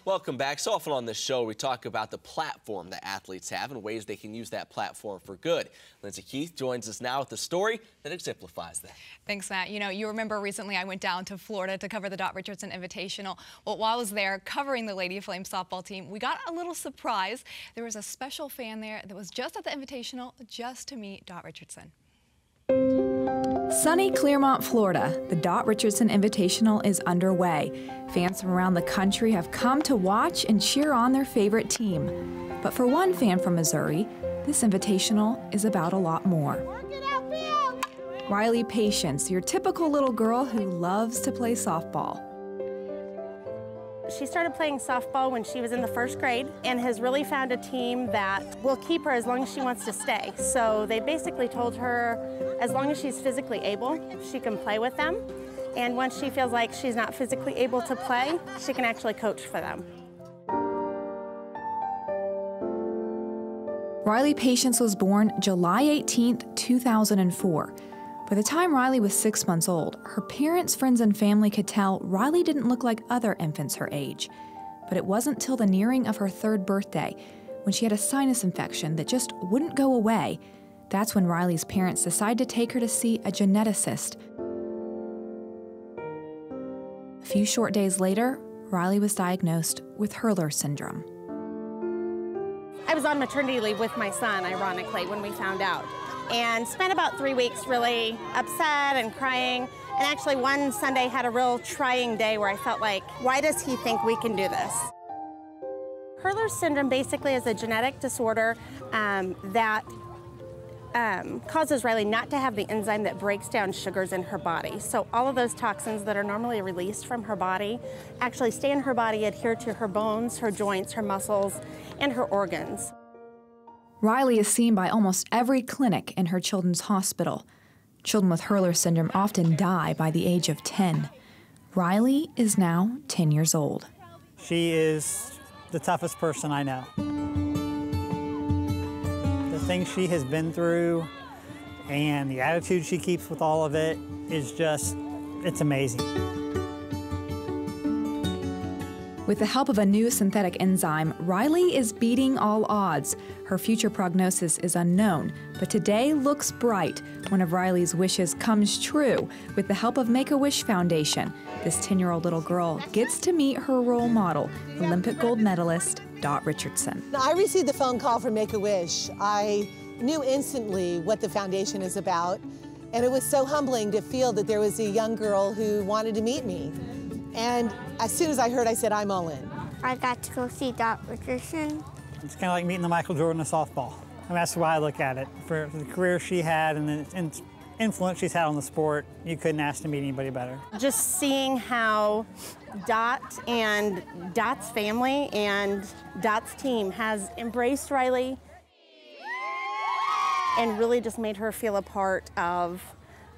Welcome back. So often on this show, we talk about the platform that athletes have and ways they can use that platform for good. Lindsay Keith joins us now with the story that exemplifies that. Thanks, Matt. You know, you remember recently I went down to Florida to cover the Richardson Invitational. Well, while I was there covering the Lady Flames softball team, we got a little surprise. There was a special fan there that was just at the Invitational just to meet Richardson. Sunny Clearmont, Florida, the Richardson Invitational is underway. Fans from around the country have come to watch and cheer on their favorite team. But for one fan from Missouri, this Invitational is about a lot more. Riley Patience, your typical little girl who loves to play softball. She started playing softball when she was in the 1st grade and has really found a team that will keep her as long as she wants to stay. So they basically told her as long as she's physically able, she can play with them. And once she feels like she's not physically able to play, she can actually coach for them. Riley Patience was born July 18, 2004. By the time Riley was 6 months old, her parents, friends, and family could tell Riley didn't look like other infants her age. But it wasn't till the nearing of her 3rd birthday, when she had a sinus infection that just wouldn't go away, that's when Riley's parents decided to take her to see a geneticist. A few short days later, Riley was diagnosed with Hurler syndrome. I was on maternity leave with my son, ironically, when we found out. And spent about 3 weeks really upset and crying. And actually one Sunday had a real trying day where I felt like, why does he think we can do this? Hurler syndrome basically is a genetic disorder that causes Riley not to have the enzyme that breaks down sugars in her body. So all of those toxins that are normally released from her body actually stay in her body, adhere to her bones, her joints, her muscles, and her organs. Riley is seen by almost every clinic in her children's hospital. Children with Hurler syndrome often die by the age of 10. Riley is now 10 years old. She is the toughest person I know. The things she has been through and the attitude she keeps with all of it is just, it's amazing. With the help of a new synthetic enzyme, Riley is beating all odds. Her future prognosis is unknown, but today looks bright. One of Riley's wishes comes true. With the help of Make-A-Wish Foundation, this 10-year-old little girl gets to meet her role model, Olympic gold medalist Richardson. I received the phone call from Make-A-Wish. I knew instantly what the foundation is about, and it was so humbling to feel that there was a young girl who wanted to meet me. And as soon as I heard, I said, I'm all in. I got to go see Richardson. It's kind of like meeting the Michael Jordan of softball. And that's why I look at it. For the career she had and the influence she's had on the sport, you couldn't ask to meet anybody better. Just seeing how Dot and Dot's family and Dot's team has embraced Riley and really just made her feel a part of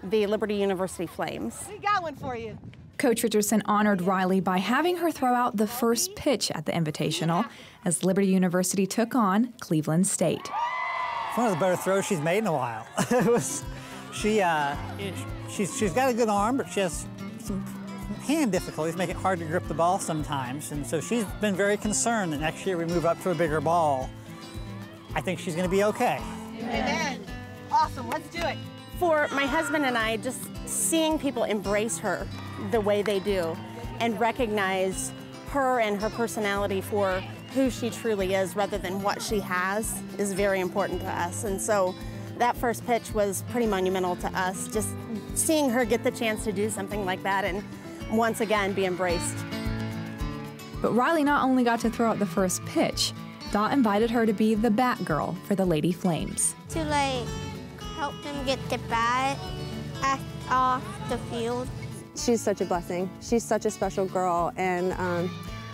the Liberty University Flames. We got one for you. Coach Richardson honored Riley by having her throw out the first pitch at the Invitational as Liberty University took on Cleveland State. It's one of the better throws she's made in a while. She's got a good arm, but she has some hand difficulties, make it hard to grip the ball sometimes. And so she's been very concerned that next year we move up to a bigger ball. I think she's going to be okay. Amen. Awesome, let's do it. For my husband and I, just seeing people embrace her the way they do and recognize her and her personality for who she truly is rather than what she has is very important to us. And so that first pitch was pretty monumental to us, just seeing her get the chance to do something like that and once again be embraced. But Riley not only got to throw out the first pitch, Dot invited her to be the bat girl for the Lady Flames. To help them get the bat off the field. She's such a blessing. She's such a special girl, and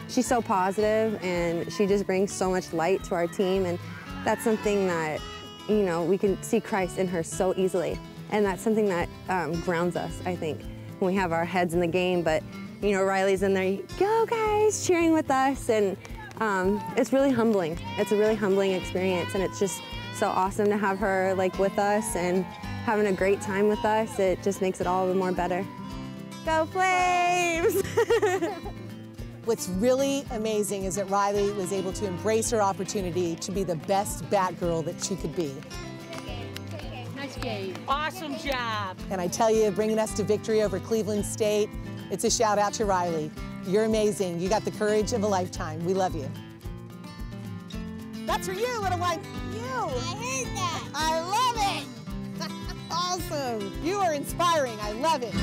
she's so positive, and she just brings so much light to our team, and that's something that, you know, we can see Christ in her so easily, and that's something that grounds us, I think, when we have our heads in the game. But, you know, Riley's in there, go guys, cheering with us, and it's really humbling. It's a really humbling experience, and it's just so awesome to have her with us and having a great time with us. It just makes it all the more better. Go Flames! What's really amazing is that Riley was able to embrace her opportunity to be the best Batgirl that she could be. Nice game. Awesome job. And I tell you, bringing us to victory over Cleveland State, it's a shout out to Riley. You're amazing. You got the courage of a lifetime. We love you. That's for you, little one. You. I heard that. I love it. Awesome. You are inspiring. I love it.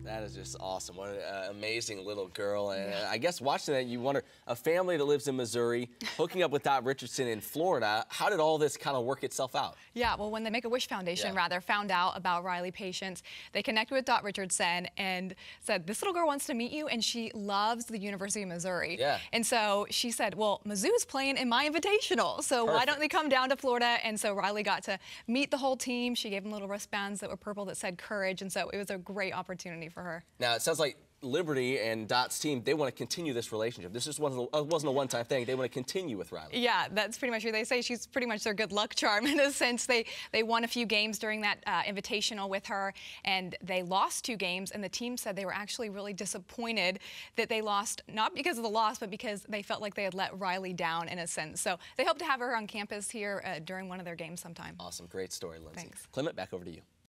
That is just awesome. What an amazing little girl. And I guess watching that, you wonder, a family that lives in Missouri, hooking up with Dot Richardson in Florida, how did all this kind of work itself out? Yeah, well, when the Make-A-Wish Foundation, found out about Riley patients, they connected with Dot Richardson and said, this little girl wants to meet you, and she loves the University of Missouri. Yeah. And so she said, well, Mizzou's playing in my invitational, so why don't they come down to Florida? And so Riley got to meet the whole team. She gave them little wristbands that were purple that said courage, and so it was a great opportunity for her. Now, it sounds like Liberty and Dot's team, they want to continue this relationship. This just wasn't a one-time thing. They want to continue with Riley. Yeah, that's pretty much what they say. She's pretty much their good luck charm in a sense. They won a few games during that invitational with her, and they lost 2 games, and the team said they were actually really disappointed that they lost, not because of the loss, but because they felt like they had let Riley down in a sense. So they hope to have her on campus here during one of their games sometime. Awesome. Great story, Lindsay. Thanks. Clement, back over to you.